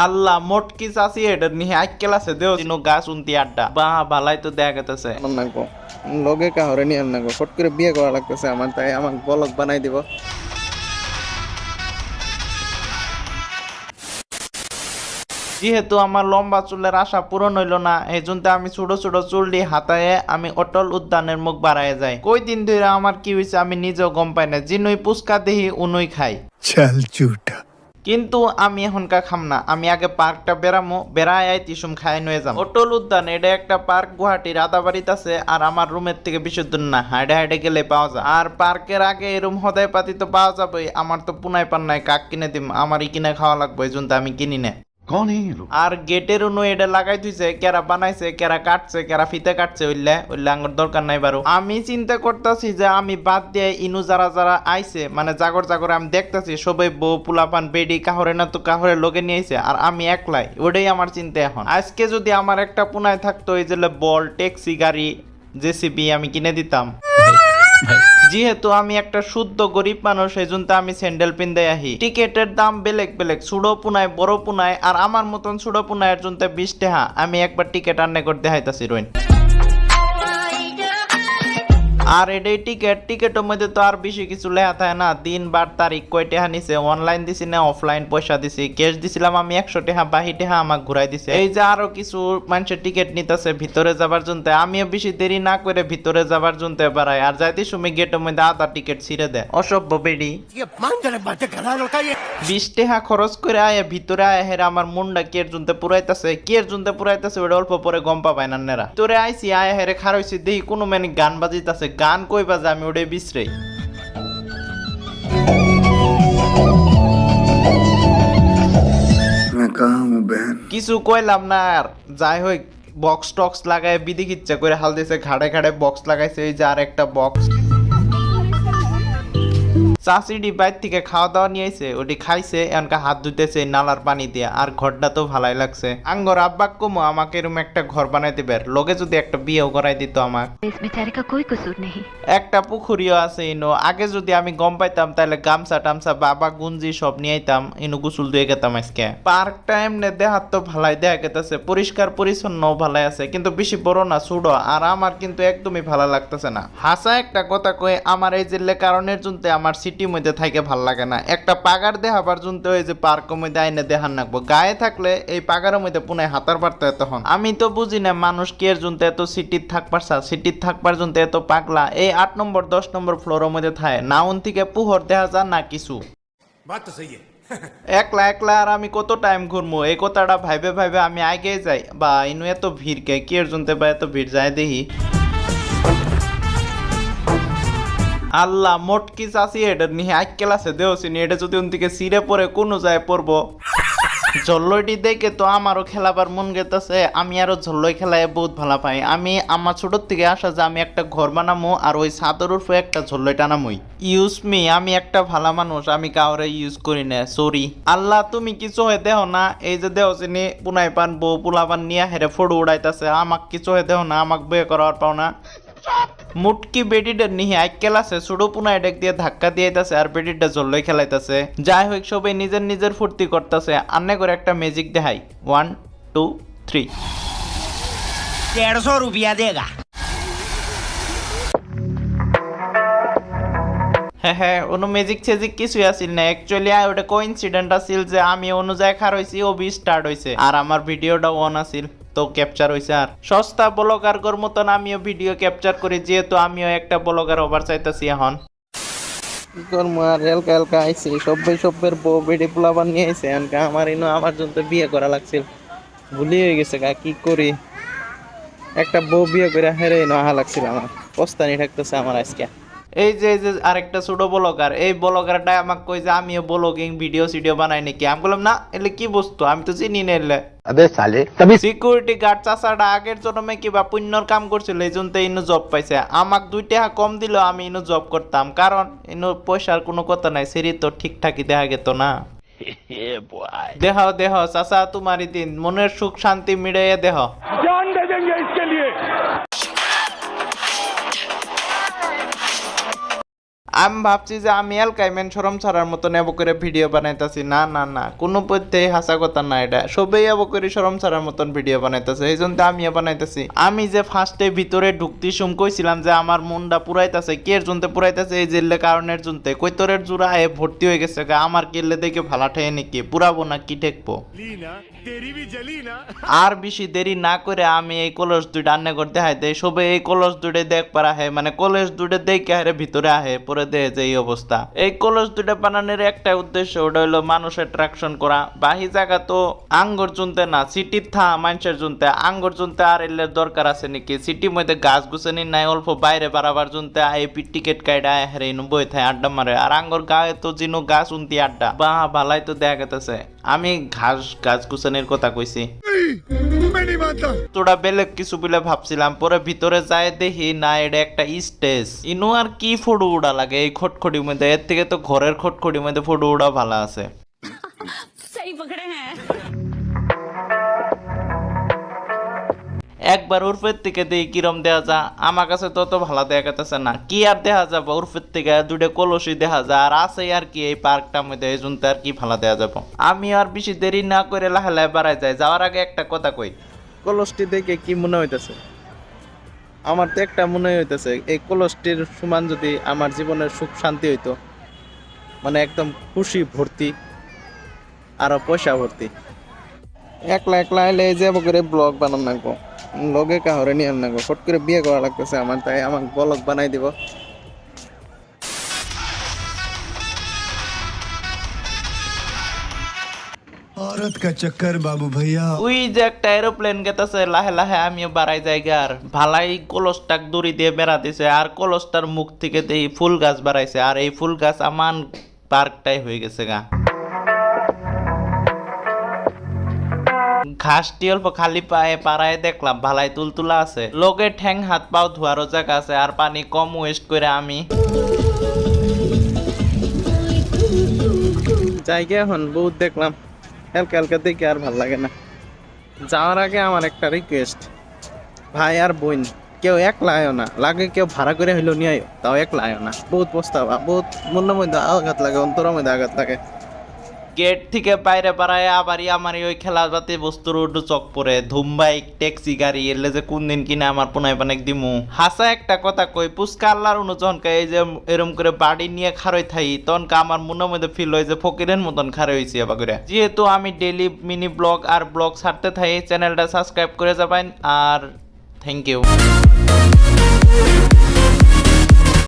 আল্লাহ মোটকি চাষি এটা নিয়ে আইকেল আছে দেও চিনো গাছ উন্তি আড্ডা বা ভালাই তো দেখা গেতেছে লগে কাহরে নিয়ে আননাগো ফট করে বিয়ে করা লাগতেছে আমার, তাই আমাকে বলক বানাই দিব। যেহেতু আমার লম্বা চুলের আশা পূরণ হইল না, এই জন্য আমি ছোট ছোট চুল দিয়ে হাতায় আমি অটল উদ্যানের মুখ বাড়ায় যাই। কই দিন ধরে আমার কি হয়েছে আমি নিজেও গম পাই না, জিনুই পুচকা দেহি উনুই খাই। চল চুটা। কিন্তু আমি এখনকার খাম না, আমি আগে পার্কটা বেড়ামো, বেড়ায় তিসুম খাই নিয়ে যাম। অটল উদ্যান এটা একটা পার্ক গুয়াহাটির আদাবাড়িতে আছে, আর আমার রুমের থেকে বেশি দূর না, হাইডে হাইডে গেলে পাওয়া যায়। আর পার্কের আগে এরম হদায় পাতি তো পাওয়া যাবে, আমার তো পুনাই পান নাই, কাক কিনে দিম, আমারই কিনে খাওয়া লাগবে, এই জন্য আমি কিনি না। আর গেটের উনো এটা লাগাই দিছে, কেরা বানাইছে, কেরা কাটছে, কেরা ফিতে কাটছে, ওইলে আঙ্গুর দরকার নাই বারো। আমি চিন্তা করতেছি যে আমি বাদ দিয়ে ইনু যারা যারা আইছে মানে জাগর জাগরে আমি দেখতেছি সবাই বউ পুলাপান বেডি কাহরে না তো কাহরে লোকে নিয়ে আইছে, আর আমি একলাই, ওটাই আমার চিন্তা এখন। আজকে যদি আমার একটা পুনায় থাকতো এই যে বল ট্যাক্সি গাড়ি জেসিবি আমি কিনে দিতাম। যেহেতু আমি একটা শুদ্ধ গরিব মানুষ, এই জন্য আমি স্যান্ডেল পিনতে আহি। টিকেটের দাম বেলেগ বেলেগ, ছোট পুনায় বড় পুনায়, আর আমার মতন ছোট পুনায়ের জন্য 20 টাকা। আমি একবার টিকেট আন্নে করে দেখাইতাছি রইন। আর এটাই টিকেটের মধ্যে তো আর বেশি কিছু লেখা থাকে না, দিন বার তারিখ কয় টাকা নিছে, অনলাইন দিছি না অফলাইন পয়সা দিছি। ক্যাশ দিছিলাম আমি 100 টাকা, বাকি টাকা আমাকে ঘুরাই দিছে। এই যে আরো কিছু মানুষের টিকিট নিতেছে ভিতরে যাবার জন্য, আমিও বেশি দেরি না করে ভিতরে যাবার জন্য বাড়াই, আর যাইতে সময় গেটের মধ্যে আধা টিকিট ছিঁড়ে দেয়, অসভ্য বেডি। 20 টাকা খরচ করে আয় ভিতরে আয় হেরা আমার মুন্ডা কের জন্য পুরাইতেছে ওটা অল্প পরে গম পাবাই নান্নেরা। ভিতরে আইসি আয় হেরে খারইছি, দেখি কোনো মানে গান বাজিতেছে, গান কই বাজে আমি ওটাই বিশ্রাই। কিছু কইলাম না, আর যাই হোক বক্স টক্স লাগায় বিদিক ইচ্ছা করে হাল দিয়েছে, ঘাড়ে ঘাড়ে বক্স লাগাইছে, এই যে আর একটা বক্স। চাষিডি বাইর থেকে খাওয়া দাওয়া নিয়ে আইছে, ওটি খাইছে, এনকা হাত ধুইতেছে নালার পানি দিয়ে, আর ঘরটা তো ভালাই লাগছে। আঙ্গর আব্বাক কমো আমাকে এরকম একটা ঘর বানাই দিবে, লগে যদি একটা বিয়েও করাই দিত আমার। একটা পুকুরিও আছে ইনো, আগে যদি আমি গম পাইতাম তাহলে গামছা টামছা বাবা গুঞ্জি সব নিয়ে আইতাম, ইনো গোসল দিয়ে গেতাম আজকে। পার্কটা এমনি দেহাত তো ভালাই দেখা গেতেছে, পরিষ্কার পরিচ্ছন্ন ভালাই আছে, কিন্তু বেশি বড় না ছোট, আর আমার কিন্তু একদমই ভালো লাগতেছে না। হাসা একটা কথা কয়ে, আমার এই যে কারণের জন্য আমার সিটির মধ্যে থাকে ভাল লাগে না। একটা পাগার দেখাবার জন্য এই যে পার্কের মধ্যে আইনে দেখান রাখবো, গায়ে থাকলে এই পাগারের মধ্যে পুনায় হাতার পারতো। তখন আমি তো বুঝি না মানুষ কে এর জন্য এত সিটির থাকবার জন্য এত পাগলা। এই 8 নম্বর 10 নম্বর ফ্লোরের মধ্যে থাকে, নাউন থেকে পুহর দেখা যায় না কিছু। একলা একলা আর আমি কত টাইম ঘুরবো, এই কথাটা ভাইবে ভাইবে আমি আগে যাই, বা ইনু এত ভিড় কে এর জন্য বা এত ভিড় যায় দেখি। আল্লাহ মোটকি চাষি এটা নিয়ে আইকেল আছে দেওছিনি, এটা যদি ওদিকে সিরে পরে কোনো যায় পড়বো। ঝল্লইটি দেখে তো আমারও খেলাবার মন গেতেছে, আমি আরো ঝল্লই খেলায় বহুত ভালো পাই। আমি আমার ছোটোর থেকে আসা যে আমি একটা ঘর বানামো, আর ওই ছাদের উপরে একটা ঝল্লই টানামই। ইউজ মি, আমি একটা ভালো মানুষ, আমি কাউরে ইউজ করি না, সরি। আল্লাহ তুমি কিছু হয়ে দেহ না, এই যে দেহচিনি পুনাই পান বউ পুলাপান নিয়ে হেরে ফটো উড়াইতেছে, আমাক কিছু হয়ে দেহ না, আমাক বিয়ে করার পাও না। মুটকি বেডিটা নিয়ে আইকেল আছে, ছোট পুনায় ডেক দিয়ে ধাক্কা দিয়েছে, আর বেডিটা জল্লই খেলাইতেছে। যাই হোক সবাই নিজের নিজের ফুর্তি করতেছে, আন্নে করে একটা ম্যাজিক দেখাই। 1 2 3 150 रुपया देगा। হ্যাঁ কোনো ম্যাজিক ছেজিক কিছুই আসিল না, অ্যাকচুয়ালি ওটা কোইন্সিডেন্ট আসিল যে আমি অনুযায়ী খার হয়েছি, ও বি স্টার্ট হয়েছে, আর আমার ভিডিওটা অন আসিল তো ক্যাপচার হয়েছে। আর সস্তা ব্লগার গর মতন আমিও ভিডিও ক্যাপচার করি, যেহেতু আমিও একটা ব্লগার ওভার চাইতেছি এখন। সবের বউ বেডি পোলাবার নিয়ে আইছে, আমার ইনো আমার জন্য বিয়ে করা লাগছিল, ভুলি হয়ে গেছে গা, কি করি। একটা বউ বিয়ে করে হেরে ইনো আহা লাগছিল, আমার পস্তানি থাকতেছে আমার আজকে। এই যে আরেকটা ছোট ব্লগার, এই ব্লগারটা আমাকে কই যে আমিও ব্লগিং ভিডিও বানাই নাকি। আমি বললাম না, এলে কি বস্তু, আমি তো চিনি না। এলে সিকিউরিটি গার্ড চাচাটা আগের জন্মে কিবা পুণ্যর কাম করছিল, এই জন্য ইনু জব পাইছে। আমাক 2 টাকা কম দিল, আমি ইনু জব করতাম, কারণ ইনু পয়সার কোনো কথা নাই, সেরি তো ঠিকঠাকই দেখা গেত না। দেহ চাচা তোমারই দিন, মনের সুখ শান্তি মিড়াইয়া দেহ। আমি ভাবছি যে আমি এলকাইমেন শরম ছাড়ার মতো নেব করে ভিডিও বানাইতেছি, না না না, কোনো পথ্যেই হাসা কথা না, এটা সবাই এব করে শরম ছাড়ার মতন ভিডিও বানাইতেছে, এই জন্য আমিও বানাইতেছি। আমি যে ফার্স্টে ভিতরে ঢুকতে সুম কইছিলাম যে আমার মনটা পুরাইতেছে, কের জন্য পুরাইতেছে, এই জেলে কারণের জন্য কৈতরের জোড়া এ ভর্তি হয়ে গেছে, আমার কেলে দেখে ভালা ঠেয়ে নাকি পুরাবো না কি ঠেকবো। আর বেশি দেরি না করে আমি এই কলস দুইটা রান্না করতে হাইতে সবে এই কলস দুইটা দেখ পারা হয়, মানে কলস দুইটা দেখে হারে ভিতরে আহে, পরে দেখে যে এই অবস্থা। এই কলস দুইটা বানানোর একটা উদ্দেশ্য, ওটা হলো মানুষ অ্যাট্রাকশন করা। বাহি জায়গা তো আঙ্গর জুনতে না, সিটির থা মানুষের জুনতে, আঙ্গর জুনতে আর এলের দরকার আছে নাকি? সিটির মধ্যে গাছ গুছানি নাই, অল্প বাইরে বাড়াবার জুনতে আইপি টিকিট কাইডা হারে বই থাই আড্ডা মারে, আর আঙ্গর গায়ে তো জিনো গাছ উনতি আড্ডা বা ভালাই তো দেখা গেতেছে। আমি গাছ গুছানির কথা কইছি, তোরা বেলেগ কিছু বলে ভাবছিলাম, পরে ভিতরে যায় দেখি না এটা একটা স্টেজ। ইনো আর কি ফটো উড়া লাগে এই খটখটির মধ্যে, এর থেকে তো ঘরের খটখটির মধ্যে ফটো উড়া ভালো আছে। একবার উর্ফের থেকে দেই কিরম দেখা যা, আমার কাছে তত ভালো দেখা গেতেছে না, কি আর দেখা যাবো, উর্ফের থেকে দুটো কলসি দেখা যায় আর আছে আর কি এই পার্কটার মধ্যে, এই জন্য আর কি ভালো দেখা যাবো। আমি আর বেশি দেরি না করে লাহে লাহে বাড়াই যায়। যাওয়ার আগে একটা কথা কই, কলসটি দেখে কি মনে হইতেছে? আমার তো একটা মনে হইতেছে, এই কলসটির সমান যদি আমার জীবনের সুখ শান্তি হইতো, মানে একদম খুশি ভর্তি, আরো পয়সা ভর্তি। একলা একলা এলে যাবো করে ব্লগ বানান নাকবো, লগে কাহরে নিয়ে আন নাকবো, ফট করে বিয়ে করা লাগতেছে আমার, তাই আমাকে ব্লগ বানাই দিব। औरत का चक्कर बाबू भैया। ওই যে একটা এরোপ্লেন গেতেছে লাহে লাহে, আমিও বাড়াই যাইগা। আর ভালাই কলসটাক দড়ি দিয়ে বেড়া দিছে, আর কলসটার মুখ থেকে এই ফুল গাছ বাড়াইছে, আর এই ফুল গাছ আমার পার্কটাই হয়ে গেছে গা। ঘাসটি অল্প খালি পায়ে পাড়ায় দেখলাম ভালাই তুলতুলা আছে, লোকে ঠ্যাং হাত পাও ধোয়ারও জায়গা আছে, আর পানি কম ওয়েস্ট করে আমি জায়গা এখন বহুত দেখলাম, হালকা হালকা দেখে আর ভাল লাগে না। যাওয়ার আগে আমার একটা রিকোয়েস্ট, ভাই আর বোন কেউ একলা আয়ো না, লাগে কেউ ভাড়া করে হইলো নিয়ে আয়ো, তাও একলা আয়ো না। বহুত পস্তাবা, বহুত মনের মধ্যে আঘাত লাগে, অন্তরের মধ্যে আঘাত লাগে। গেট থেকে বাইরে বাড়ায় আবারই আমার ওই খেলাপাতি বস্তুর উড্ডু চক পরে ধুম বাইক ট্যাক্সি গাড়ি এলে যে কোন দিন কিনে আমার পুনায় পানেক দিমু। হাসা একটা কথা কই, পুস্কা আল্লাহর অনুজনকে এই যে এরম করে বাড়ি নিয়ে খারই থাই, তখনকে আমার মনের মধ্যে ফিল হয় যে ফকিরের মতন খারে হয়েছি এবার করে। যেহেতু আমি ডেইলি মিনি ব্লগ আর ব্লগ ছাড়তে থাকি, চ্যানেলটা সাবস্ক্রাইব করে যাবেন, আর থ্যাংক ইউ।